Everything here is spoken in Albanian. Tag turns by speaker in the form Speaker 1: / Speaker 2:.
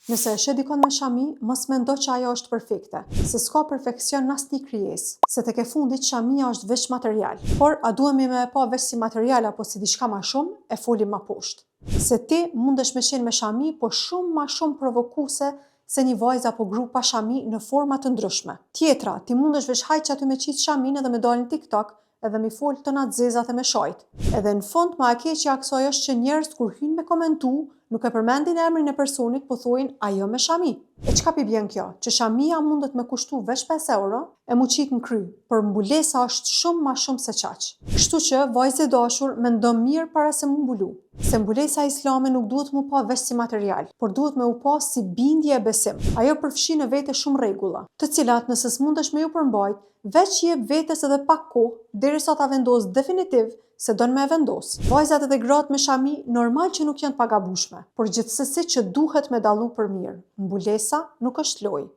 Speaker 1: Nëse e sheh dikon me shami, mos mendo që ajo është perfekte, se s'ka perfekcion në asnjë krijesë, se tek e fundit shamia është veç material. Por a duhemi me e pa veç si material apo si diçka më shumë, e folim më poshtë. Se ti mundesh me qenë me shami, po shumë më shumë provokuese se një vajzë apo grup pa shami në forma të ndryshme. Tjetra, ti mundesh veç hajt që aty me qit shamin edhe me dalë në TikTok, edhe mi fol të natë zezat e me shajt. Edhe në fund ma e keqja kësaj është që njerëz kur hynë me komentu, nuk e përmendin emrin e personit, po thojnë ajo me shami. E çka pi bjen kjo? Që shamia mundet me kushtu veç 5 euro, e mu qit në kry, por mbulesa është shumë ma shumë se qaq. Kështu që vajzë e dashur mendo mirë para se mu mbulu. Se mbulesa islame nuk duhet mu pa veç si material, por duhet me u pa si bindje e besim. Ajo përfshi në vete shumë rregulla, të cilat nëse s'mundesh me ju përmbajt, veç jep vetes edhe pak kohë, derisa ta vendos definitiv se don me e vendos. Vajzat edhe gratë me shami normal që nuk janë të pagabushme, por gjithsesi që duhet me dallu për mirë. Mbulesa nuk është lojë.